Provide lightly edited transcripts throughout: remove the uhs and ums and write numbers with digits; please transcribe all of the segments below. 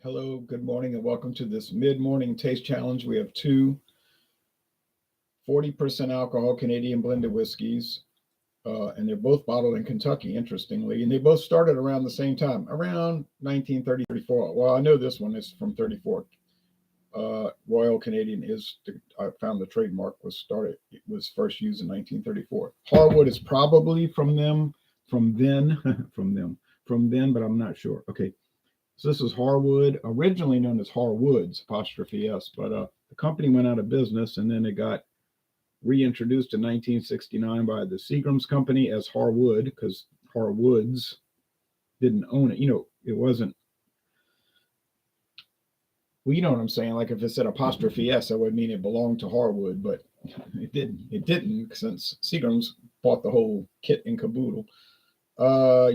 Hello, good morning, and welcome to this mid-morning taste challenge. We have two 40% alcohol Canadian blended whiskeys, and they're both bottled in Kentucky, interestingly, and they both started around the same time, around 1934. Well, I know this one is from 34. Royal Canadian I found the trademark it was first used in 1934. Harwood is probably from them, from then, from then, but I'm not sure. Okay, so this is Harwood, originally known as Harwoods apostrophe S, but the company went out of business and then it got reintroduced in 1969 by the Seagram's company as Harwood because Harwoods didn't own it. It wasn't. Well, you know what I'm saying. Like if it said apostrophe S, that would mean it belonged to Harwood, but it didn't. It didn't since Seagram's bought the whole kit and caboodle.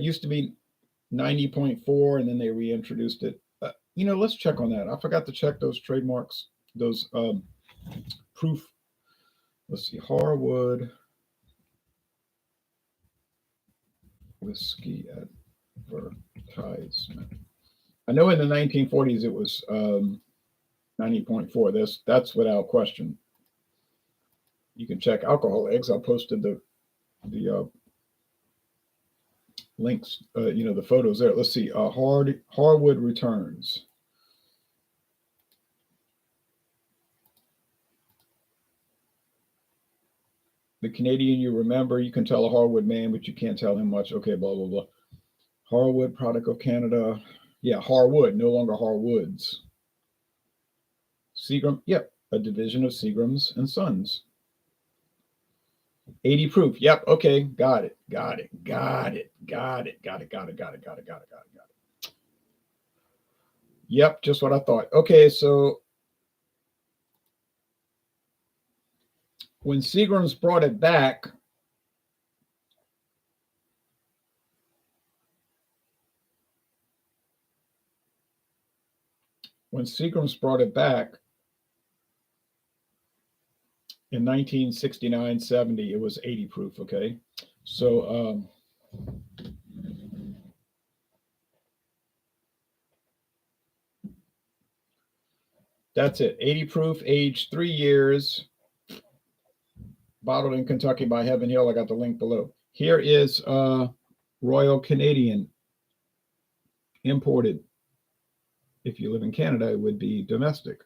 Used to be 90.4, and then they reintroduced it. Let's check on that. I forgot to check those trademarks, those proof. Let's see, Harwood whiskey advertisement. I know in the 1940s it was 90.4. That's without question. You can check alcohol eggs. I posted the links, the photos there. Let's see. Harwood returns. The Canadian you remember, you can tell a Harwood man, but you can't tell him much. Okay, blah, blah, blah. Harwood, product of Canada. Yeah, Harwood, no longer Harwoods. Seagram, yep, a division of Seagram's and Sons. 80 proof. Yep, okay, got it. Yep, just what I thought. Okay, so when Seagram's brought it back, in 1969-70, it was 80 proof, okay? So that's it. 80 proof, aged 3 years, bottled in Kentucky by Heaven Hill. I got the link below. Here is Royal Canadian, imported. If you live in Canada, it would be domestic.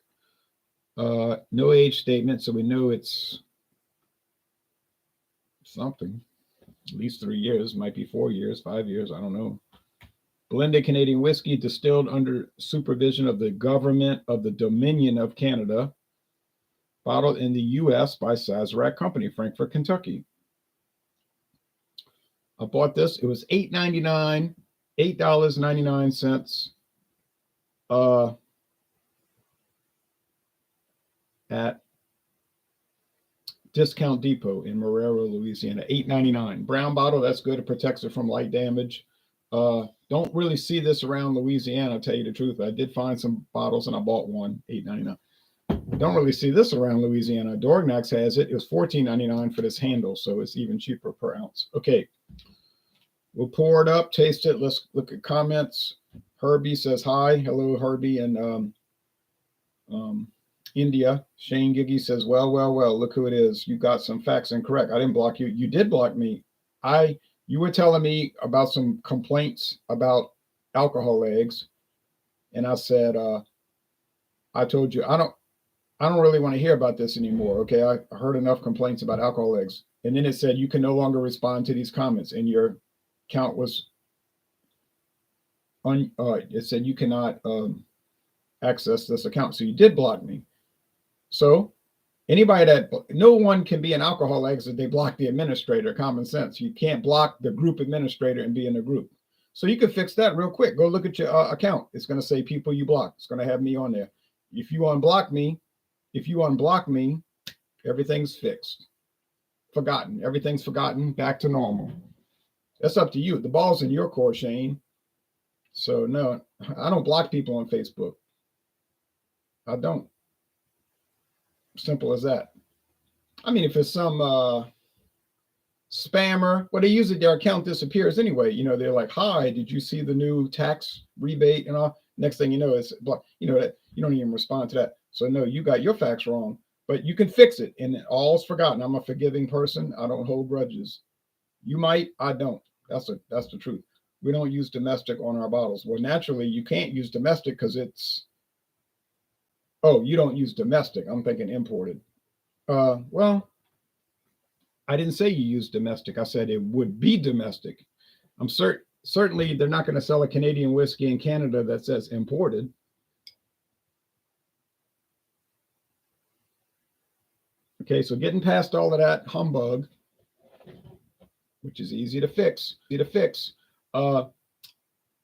No age statement, so we know it's something. At least 3 years, might be 4 years, 5 years, I don't know. Blended Canadian whiskey distilled under supervision of the government of the Dominion of Canada, bottled in the U.S. by Sazerac Company, Frankfort, Kentucky. I bought this. It was $8.99, $8.99 at Discount Depot in Marrero, Louisiana. $8.99. Brown bottle, that's good. It protects it from light damage. Don't really see this around Louisiana, I'll tell you the truth. I did find some bottles and I bought one, $8.99. Don't really see this around Louisiana. Dorignax has it. It was $14.99 for this handle, so it's even cheaper per ounce. Okay, we'll pour it up, taste it. Let's look at comments. Herbie says hi. Hello, Herbie in India. Shane Giggy says, well, look who it is. You got some facts incorrect. I didn't block you. You did block me. You were telling me about some complaints about alcohol eggs, and I said, I told you I don't really want to hear about this anymore. Okay, I heard enough complaints about alcohol eggs, and then it said you can no longer respond to these comments, and your account was it said you cannot access this account, so you did block me. So no one can be an alcohol eggs if they block the administrator. Common sense. You can't block the group administrator and be in a group. So you can fix that real quick. Go look at your account. It's going to say people you blocked. It's going to have me on there. If you unblock me, everything's fixed. Forgotten. Everything's forgotten. Back to normal. That's up to you. The ball's in your court, Shane. So no, I don't block people on Facebook. I don't. Simple as that. I mean, if it's some spammer, well, they usually their account disappears anyway. They're like, hi, did you see the new tax rebate and all? Next thing you know, it's that you don't even respond to that. So no, you got your facts wrong, but you can fix it, and all's forgotten. I'm a forgiving person. I don't hold grudges. You might, I don't. That's the truth. We don't use domestic on our bottles. Well, naturally, you can't use domestic because it's. Oh, you don't use domestic. I'm thinking imported. Well, I didn't say you use domestic. I said it would be domestic. Certainly they're not going to sell a Canadian whiskey in Canada that says imported. Okay, so getting past all of that humbug, which is easy to fix.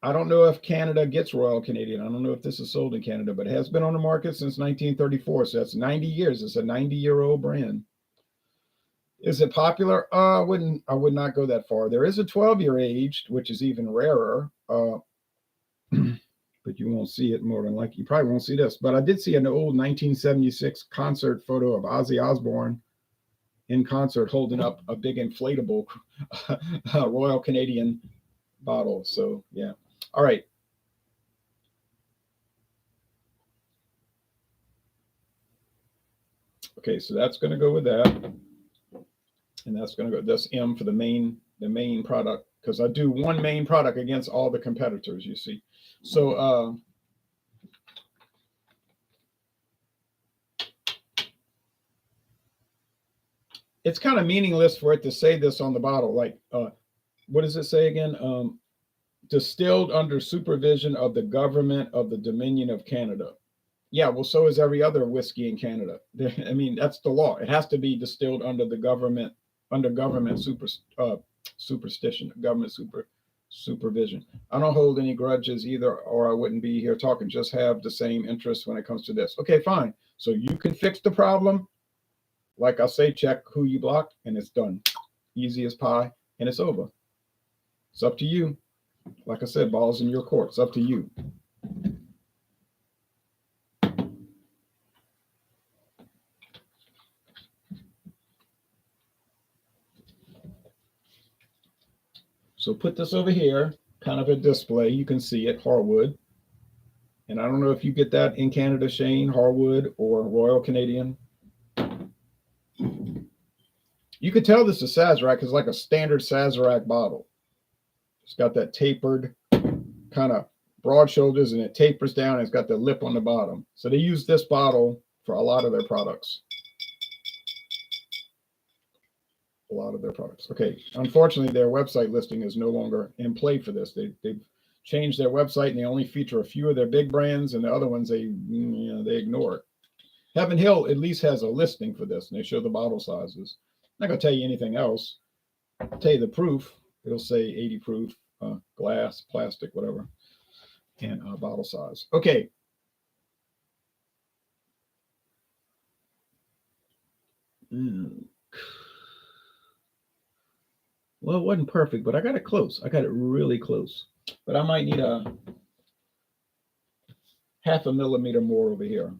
I don't know if Canada gets Royal Canadian. I don't know if this is sold in Canada, but it has been on the market since 1934. So that's 90 years. It's a 90-year-old brand. Is it popular? I would not go that far. There is a 12-year aged, which is even rarer. But you won't see it more than likely. You probably won't see this. But I did see an old 1976 concert photo of Ozzy Osbourne in concert holding up a big inflatable Royal Canadian bottle. So yeah. All right. Okay, so that's going to go with that, and that's going to go. That's M for the main product, because I do one main product against all the competitors. You see, so it's kind of meaningless for it to say this on the bottle. Like, what does it say again? Distilled under supervision of the government of the Dominion of Canada. Yeah, well, so is every other whiskey in Canada. I mean, that's the law. It has to be distilled under the government, superstition, government supervision. I don't hold any grudges either, or I wouldn't be here talking. Just have the same interests when it comes to this. Okay, fine. So you can fix the problem. Like I say, check who you blocked, and it's done. Easy as pie, and it's over. It's up to you. Like I said, ball's in your court. It's up to you. So put this over here, kind of a display. You can see it, Harwood. And I don't know if you get that in Canada, Shane, Harwood or Royal Canadian. You could tell this is Sazerac. It's like a standard Sazerac bottle. It's got that tapered kind of broad shoulders, and it tapers down. And it's got the lip on the bottom. So they use this bottle for a lot of their products. Okay. Unfortunately, their website listing is no longer in play for this. They've changed their website, and they only feature a few of their big brands, and the other ones they ignore it. Heaven Hill at least has a listing for this, and they show the bottle sizes. I'm not going to tell you anything else. I'll tell you the proof. It'll say 80 proof, glass, plastic, whatever, and bottle size. Okay. Well, it wasn't perfect, but I got it close. I got it really close. But I might need a half a millimeter more over here.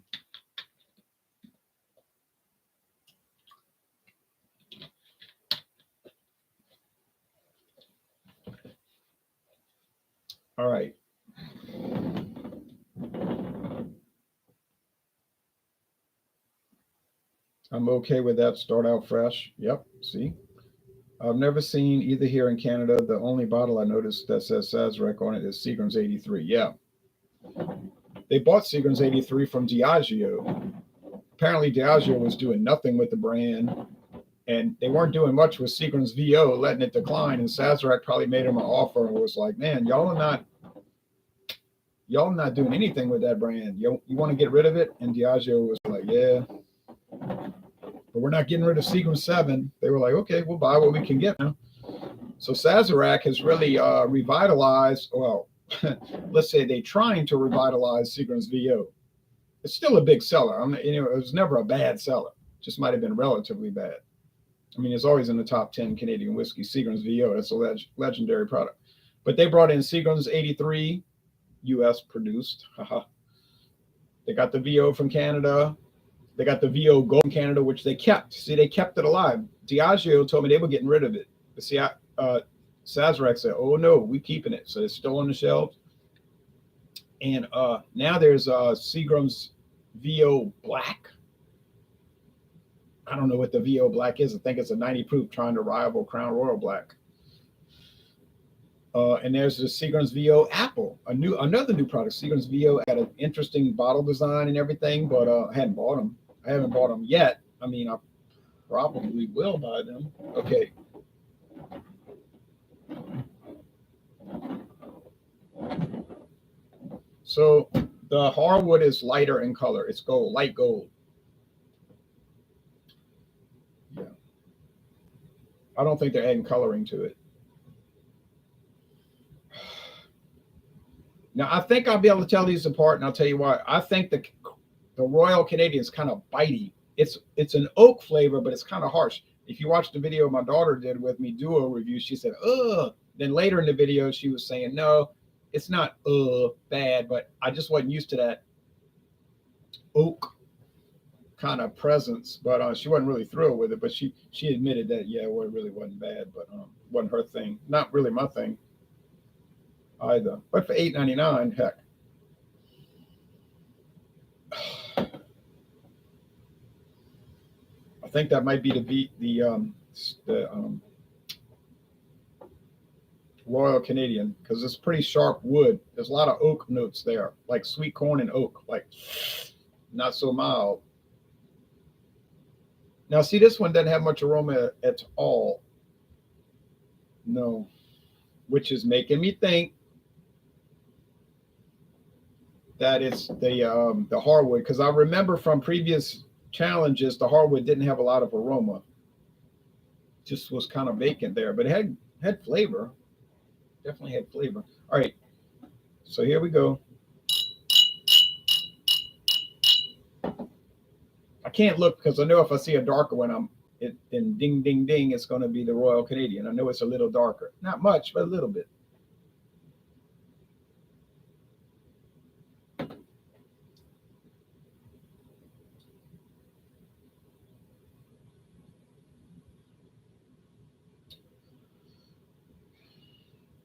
All right. I'm okay with that. Start out fresh. Yep. See? I've never seen either here in Canada. The only bottle I noticed that says Sazerac on it is Seagram's 83. Yeah. They bought Seagram's 83 from Diageo. Apparently, Diageo was doing nothing with the brand, and they weren't doing much with Seagram's VO, letting it decline. And Sazerac probably made them an offer and was like, "Man, y'all are not doing anything with that brand. You want to get rid of it?" And Diageo was like, "Yeah, but we're not getting rid of Seagram's 7." They were like, "Okay, we'll buy what we can get now." So Sazerac has really revitalized. Well, let's say they're trying to revitalize Seagram's VO. It's still a big seller. It was never a bad seller. Just might have been relatively bad. I mean, it's always in the top 10 Canadian whiskey. Seagram's VO, that's a legendary product. But they brought in Seagram's 83, U.S. produced. They got the VO from Canada. They got the VO Gold from Canada, which they kept. See, they kept it alive. Diageo told me they were getting rid of it. But see, Sazerac said, "Oh no, we're keeping it." So it's still on the shelves. And now there's Seagram's VO Black. I don't know what the VO Black is. I think it's a 90 proof trying to rival Crown Royal Black. And there's the Seagram's VO Apple, another new product. Seagram's VO had an interesting bottle design and everything, but I hadn't bought them. I haven't bought them yet. I mean, I probably will buy them. Okay. So the Harwood is lighter in color. It's gold, light gold. Yeah. I don't think they're adding coloring to it. Now I think I'll be able to tell these apart, and I'll tell you why. I think the Royal Canadian is kind of bitey. It's an oak flavor, but it's kind of harsh. If you watch the video my daughter did with me do a review, she said, "Ugh." Then later in the video, she was saying, "No, it's not bad, but I just wasn't used to that oak kind of presence." But she wasn't really thrilled with it. But she admitted that yeah, well, it really wasn't bad, but wasn't her thing. Not really my thing either. But for $8.99, heck. I think that might be the Royal Canadian, because it's pretty sharp wood. There's a lot of oak notes there, like sweet corn and oak, like not so mild. Now, see, this one doesn't have much aroma at all. No, which is making me think that it's the Harwood, because I remember from previous challenges the Harwood didn't have a lot of aroma, just was kind of vacant there, but it had flavor, definitely had flavor. All right, so here we go. I can't look because I know if I see a darker one, then ding ding ding, it's going to be the Royal Canadian. I know it's a little darker, not much, but a little bit.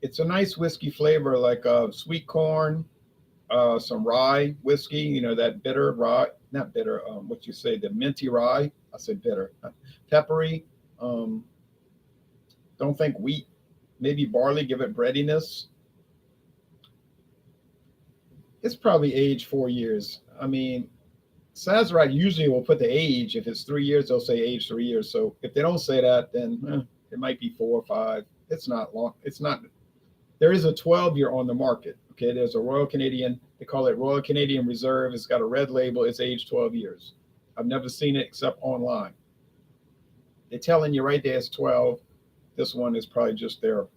It's a nice whiskey flavor, like sweet corn, some rye whiskey. You know, that bitter rye, not bitter. What you say, the minty rye? I said bitter, peppery. Um, don't think wheat. Maybe barley. Give it breadiness. It's probably aged 4 years. I mean, Sazerac usually will put the age. If it's 3 years, they'll say age 3 years. So if they don't say that, then it might be 4 or 5. It's not long. It's not. There is a 12-year on the market. Okay, there's a Royal Canadian. They call it Royal Canadian Reserve. It's got a red label. It's aged 12 years. I've never seen it except online. They're telling you right there it's 12. This one is probably just their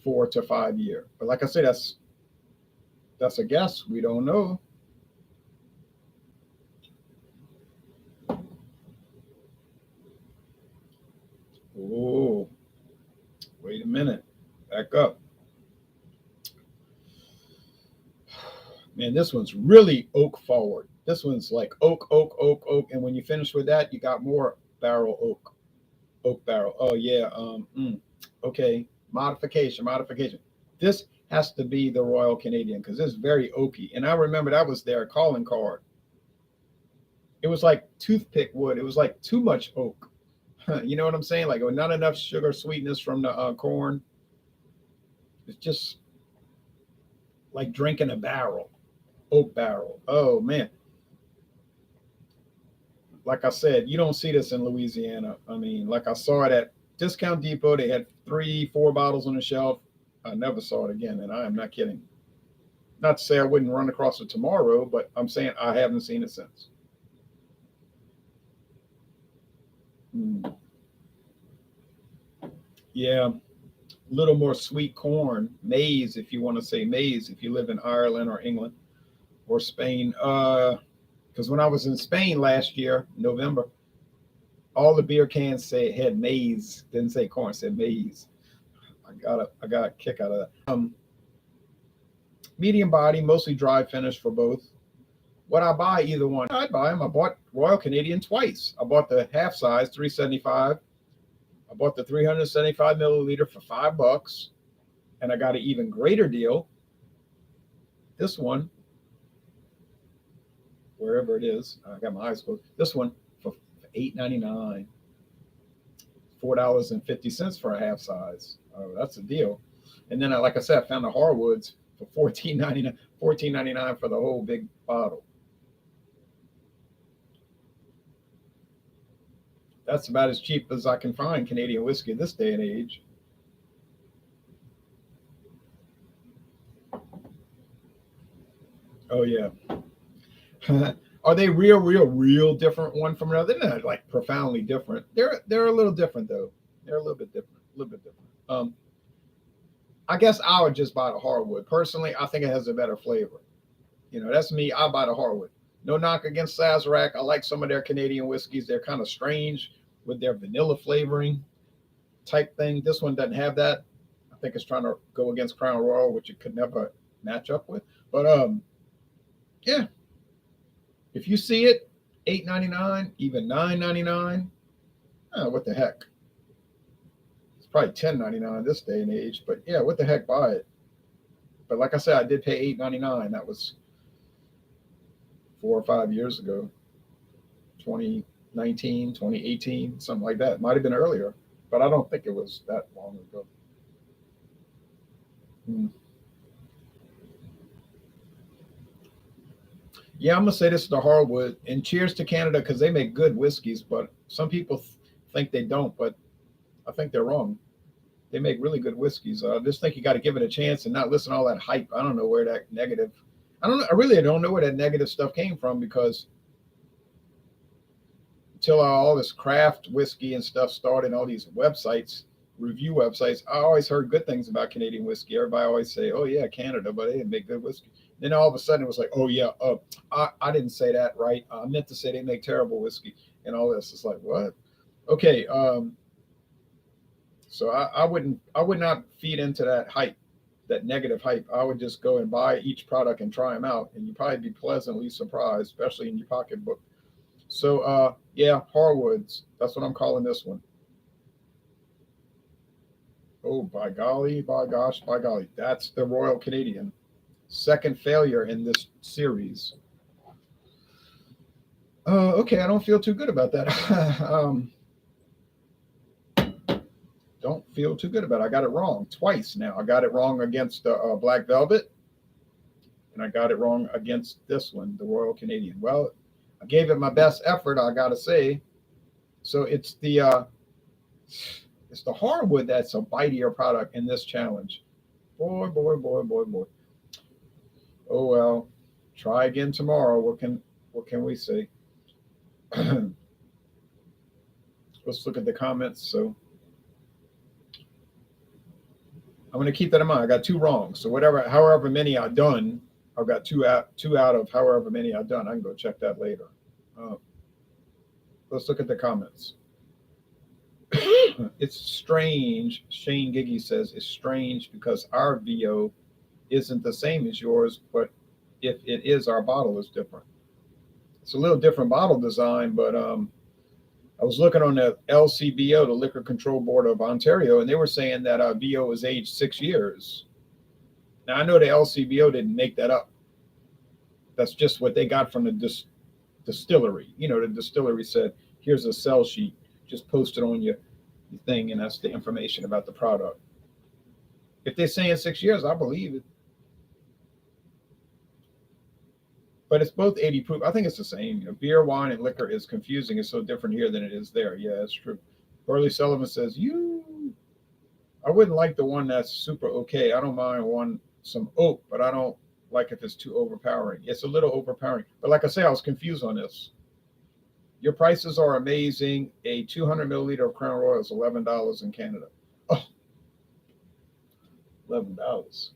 4 to 5 year. But like I said, that's a guess. We don't know. Oh, wait a minute. Back up. Man, this one's really oak forward. This one's like oak, oak, oak, oak. And when you finish with that, you got more barrel oak barrel. Oh, yeah. Okay. Modification. This has to be the Royal Canadian because it's very oaky. And I remember that was their calling card. It was like toothpick wood. It was like too much oak. You know what I'm saying? Like not enough sugar sweetness from the corn. It's just like drinking a barrel, oak barrel. Oh, man. Like I said, you don't see this in Louisiana. I mean, like I saw it at Discount Depot. They had 3, 4 bottles on the shelf. I never saw it again, and I am not kidding. Not to say I wouldn't run across it tomorrow, but I'm saying I haven't seen it since. Yeah, a little more sweet corn, maize, if you want to say maize, if you live in Ireland or England or Spain. Because when I was in Spain last year, November, all the beer cans had maize, didn't say corn, said maize. I got a kick out of that. Medium body, mostly dry finish for both. Would I buy either one? I'd buy them. I bought Royal Canadian twice. I bought the half size, 375. I bought the 375 milliliter for $5, and I got an even greater deal This one, wherever it is, I got my eyes closed. This one for $8.99, $4.50 for a half size. Oh, that's a deal. And then, like I said, I found the Harwoods for $14.99 for the whole big bottle. That's about as cheap as I can find Canadian whiskey this day and age. Oh yeah. Are they real different one from another? They're not like profoundly different. They're a little different though. They're a little bit different. A little bit different. I guess I would just buy the Harwood. Personally, I think it has a better flavor. That's me. I buy the Harwood. No knock against Sazerac. I like some of their Canadian whiskeys. They're kind of strange with their vanilla flavoring type thing. This one doesn't have that. I think it's trying to go against Crown Royal, which it could never match up with. But yeah, if you see it, $8.99, even $9.99, what the heck? It's probably $10.99 this day and age. But yeah, what the heck, buy it. But like I said, I did pay $8.99. That was 4 or 5 years ago, 2019, 2018, something like that. Might have been earlier, but I don't think it was that long ago. Hmm. Yeah, I'm gonna say this is the Harwood, and cheers to Canada because they make good whiskeys. But some people think they don't, but I think they're wrong. They make really good whiskeys. I just think you got to give it a chance and not listen to all that hype. I don't know where that negative. I don't know. I really don't know where that negative stuff came from because until all this craft whiskey and stuff started, all these websites, review websites, I always heard good things about Canadian whiskey. Everybody always say, "Oh yeah, Canada," but they make good whiskey. Then all of a sudden it was like, "Oh yeah, I didn't say that right. I meant to say they make terrible whiskey and all this." It's like what? Okay, so I would not feed into that hype, that negative hype. I would just go and buy each product and try them out, and you'd probably be pleasantly surprised, especially in your pocketbook. So yeah, Harwoods. That's what I'm calling this one. Oh, by golly, by gosh, by golly. That's the Royal Canadian. Second failure in this series. Okay, I don't feel too good about that. Don't feel too good about it. I got it wrong twice now. I got it wrong against Black Velvet, and I got it wrong against this one, the Royal Canadian. Well, I gave it my best effort, I got to say. So it's the Harwood that's a bitier product in this challenge. Boy, boy, boy, boy, boy. Oh well. Try again tomorrow. What can we say? Let's look at the comments. So I'm going to keep that in mind. I got two wrong. So however many I've done, I've got two out of however many I've done. I can go check that later. Uh, let's look at the comments. It's strange. Shane Giggy says it's strange because our VO isn't the same as yours, but if it is, our bottle is different. It's a little different bottle design, but I was looking on the LCBO, the Liquor Control Board of Ontario, and they were saying that VO was aged 6 years. Now I know the LCBO didn't make that up. That's just what they got from the distillery. The distillery said, "Here's a sell sheet. Just post it on your thing," and that's the information about the product. If they're saying 6 years, I believe it. But it's both 80 proof. I think it's the same. Beer, wine, and liquor is confusing. It's so different here than it is there. Yeah, that's true. Burley Sullivan says, I wouldn't like the one that's super okay. I don't mind some oak, but I don't like if it's too overpowering. It's a little overpowering. But like I say, I was confused on this. Your prices are amazing. A 200 milliliter of Crown Royal is $11 in Canada. Oh, $11.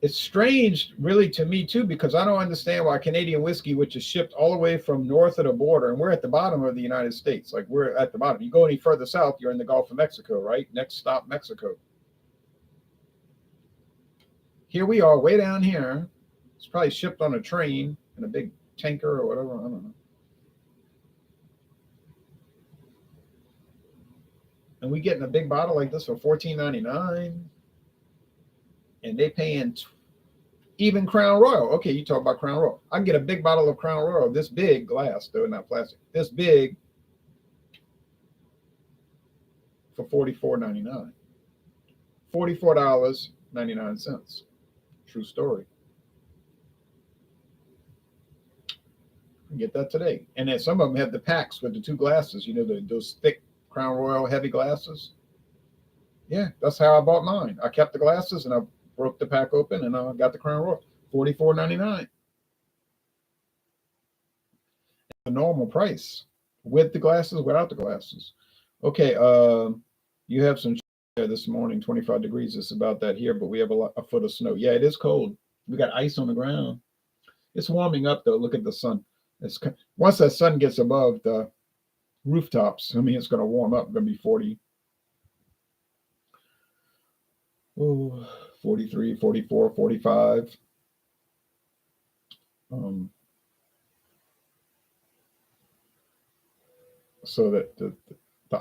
It's strange, really, to me too, because I don't understand why Canadian whiskey, which is shipped all the way from north of the border, and we're at the bottom of the United States, like we're at the bottom. You go any further south, you're in the Gulf of Mexico, right? Next stop, Mexico. Here we are, way down here. It's probably shipped on a train in a big tanker or whatever. I don't know. And we getting a big bottle like this for $14.99, and they paying Even Crown Royal. Okay, you talk about Crown Royal. I can get a big bottle of Crown Royal, this big glass, though not plastic, this big for $44.99. $44.99. True story. You get that today. And then some of them have the packs with the two glasses, those thick Crown Royal heavy glasses. Yeah, that's how I bought mine. I kept the glasses and I broke the pack open and I got the Crown Royal. $44.99. The normal price with the glasses, without the glasses. Okay, you have some there this morning, 25 degrees. It's about that here, but we have a foot of snow. Yeah, it is cold. We got ice on the ground. It's warming up though. Look at the sun. It's once that sun gets above the rooftops, I mean, it's going to warm up. It's going to be 40, oh, 43, 44, 45. So that the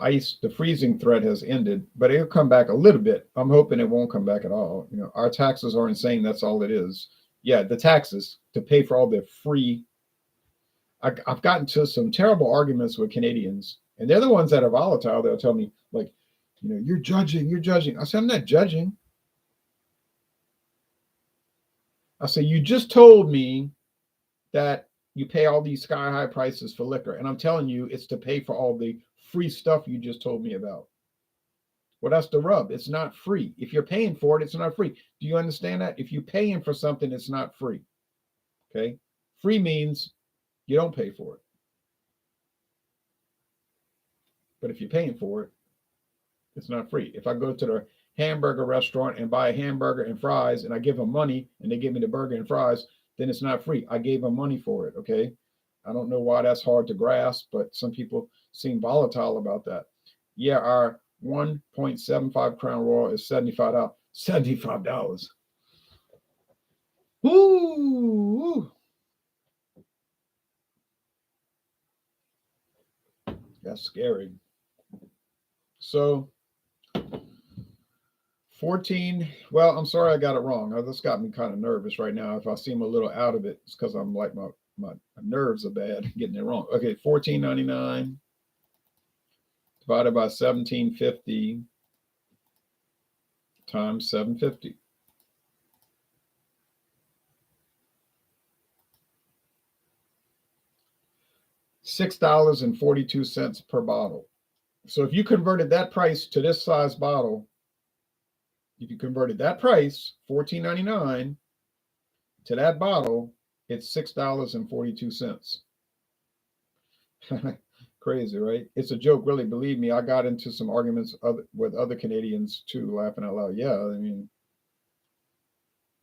ice, the freezing threat has ended, but it'll come back a little bit. I'm hoping it won't come back at all. Our taxes are insane. That's all it is. Yeah, the taxes to pay for all the free. I've gotten to some terrible arguments with Canadians, and they're the ones that are volatile. They'll tell me, like, you're judging, you're judging. I said, I'm not judging. I say, you just told me that you pay all these sky high prices for liquor, and I'm telling you, it's to pay for all the free stuff you just told me about. Well, that's the rub. It's not free. If you're paying for it, it's not free. Do you understand that? If you're paying for something, it's not free. Okay? Free means you don't pay for it. But if you're paying for it, it's not free. If I go to the hamburger restaurant and buy a hamburger and fries and I give them money and they give me the burger and fries, then it's not free. I gave them money for it. Okay? I don't know why that's hard to grasp, but some people seem volatile about that. Yeah, our 1.75 Crown Royal is $75. $75. Ooh, that's scary. So 14. Well, I'm sorry I got it wrong. This got me kind of nervous right now. If I seem a little out of it, it's because I'm like my nerves are bad getting it wrong. Okay, $14.99 divided by 1750 times 750. $6.42 per bottle. So if you converted that price to this size bottle, if you converted that price, $14.99, to that bottle, it's $6.42. Crazy, right? It's a joke, really. Believe me, I got into some arguments with other Canadians too, laughing out loud. Yeah, I mean,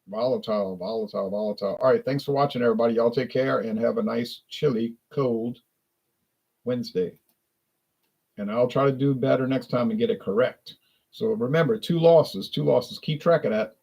volatile, volatile, volatile. All right, thanks for watching, everybody. Y'all take care and have a nice, chilly, cold Wednesday. And I'll try to do better next time and get it correct. So remember, two losses. Keep track of that.